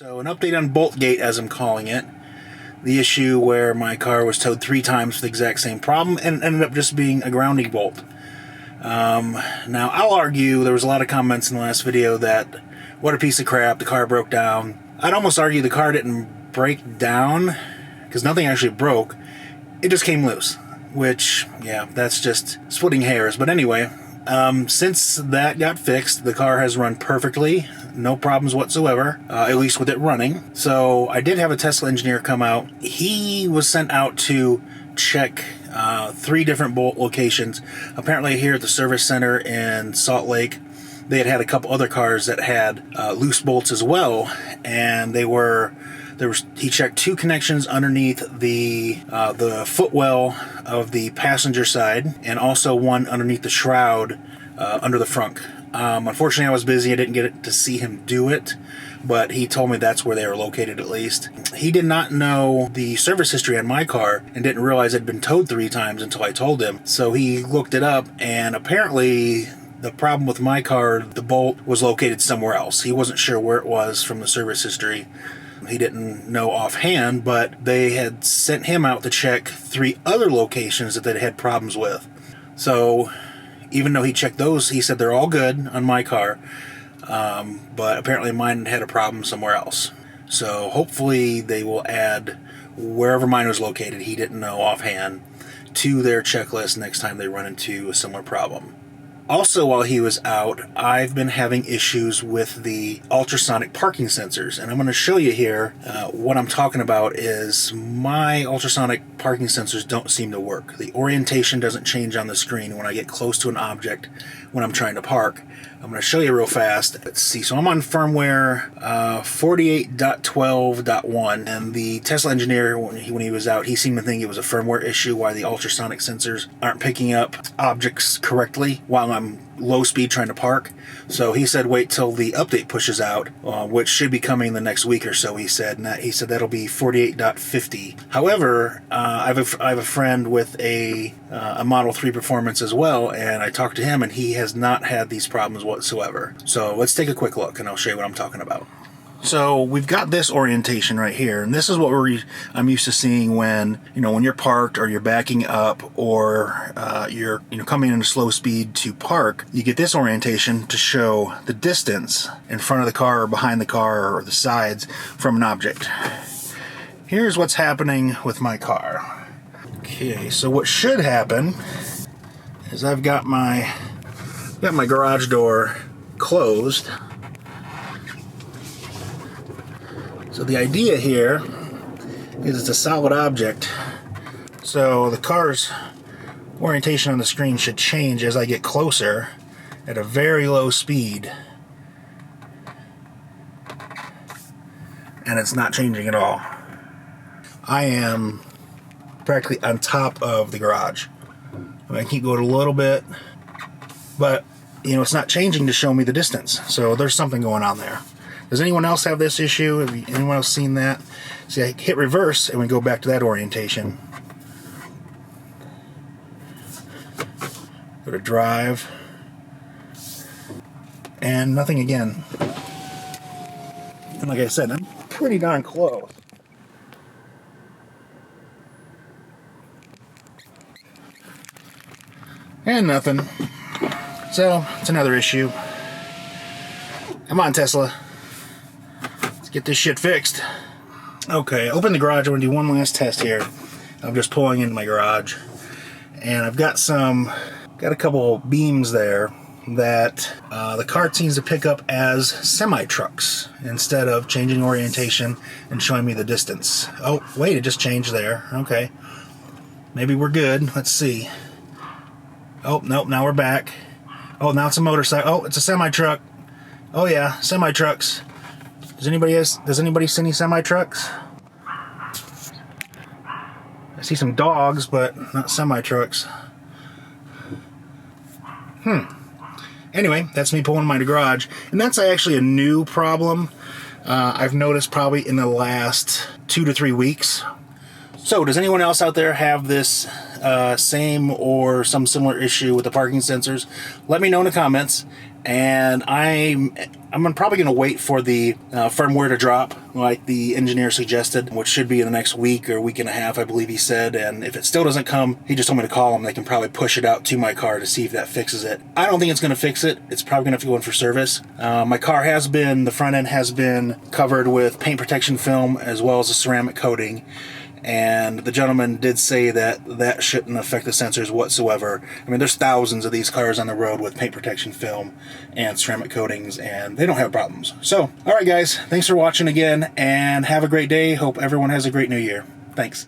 So an update on Boltgate, as I'm calling it. The issue where my car was towed 3 times for the exact same problem and ended up just being a grounding bolt. Now, I'll argue, there was a lot of comments in the last video that, what a piece of crap, the car broke down. I'd almost argue the car didn't break down, because nothing actually broke. It just came loose, which, yeah, that's just splitting hairs. But anyway, since that got fixed, the car has run perfectly, no problems whatsoever, at least with it running. So I did have a Tesla engineer come out. He was sent out to check 3 different bolt locations. Apparently here at the service center in Salt Lake, they had a couple other cars that had loose bolts as well, and he checked 2 connections underneath the footwell of the passenger side, and also one underneath the shroud under the frunk. Unfortunately, I was busy. I didn't get to see him do it, but he told me that's where they were located at least. He did not know the service history on my car and didn't realize it had been towed 3 times until I told him. So he looked it up, and apparently the problem with my car, the bolt was located somewhere else. He wasn't sure where it was from the service history. He didn't know offhand, but they had sent him out to check 3 other locations that they'd had problems with. So even though he checked those, he said they're all good on my car, but apparently mine had a problem somewhere else. So hopefully they will add wherever mine was located, he didn't know offhand, to their checklist next time they run into a similar problem. Also, while he was out, I've been having issues with the ultrasonic parking sensors, and I'm going to show you here what I'm talking about. Is my ultrasonic parking sensors don't seem to work. The orientation doesn't change on the screen when I get close to an object when I'm trying to park. I'm going to show you real fast. Let's see. So I'm on firmware 48.12.1, and the Tesla engineer, when he was out, he seemed to think it was a firmware issue why the ultrasonic sensors aren't picking up objects correctly while I'm low speed trying to park. So he said wait till the update pushes out, which should be coming the next week or so, he said. And he said that'll be 48.50. However, I have a friend with a Model 3 Performance as well, and I talked to him, and he has not had these problems whatsoever. So let's take a quick look, and I'll show you what I'm talking about. So we've got this orientation right here, and this is what I'm used to seeing when you're parked or you're backing up or you're coming in a slow speed to park. You get this orientation to show the distance in front of the car or behind the car or the sides from an object. Here's what's happening with my car. Okay, so what should happen is I've got my garage door closed. So the idea here is it's a solid object, so the car's orientation on the screen should change as I get closer at a very low speed, and it's not changing at all. I am practically on top of the garage. I can go a little bit, but it's not changing to show me the distance, so there's something going on there. Does anyone else have this issue? Have anyone else seen that? See, I hit reverse and we go back to that orientation. Go to drive. And nothing again. And like I said, I'm pretty darn close. And nothing. So, it's another issue. Come on, Tesla. Get this shit fixed. Okay, open the garage. I want to do one last test here. I'm just pulling into my garage, and I've got a couple beams there that the car seems to pick up as semi-trucks instead of changing orientation and showing me the distance. Oh, wait, it just changed there. Okay, maybe we're good. Let's see. Oh, nope, now we're back. Oh, now it's a motorcycle. Oh, it's a semi-truck. Oh yeah, semi-trucks. Does anybody see any semi-trucks? I see some dogs, but not semi-trucks. Anyway, that's me pulling my garage. And that's actually a new problem I've noticed probably in the last 2 to 3 weeks. So, does anyone else out there have this same or some similar issue with the parking sensors? Let me know in the comments. and I'm probably going to wait for the firmware to drop, like the engineer suggested, which should be in the next week or week and a half, I believe he said. And if it still doesn't come, he just told me to call him. They can probably push it out to my car to see if that fixes it. I don't think it's going to fix it. It's probably going to have to go in for service. My car has been, the front end has been covered with paint protection film as well as a ceramic coating. And the gentleman did say that that shouldn't affect the sensors whatsoever. I mean, there's thousands of these cars on the road with paint protection film and ceramic coatings, and they don't have problems. So, all right, guys, thanks for watching again, and have a great day. Hope everyone has a great new year. Thanks.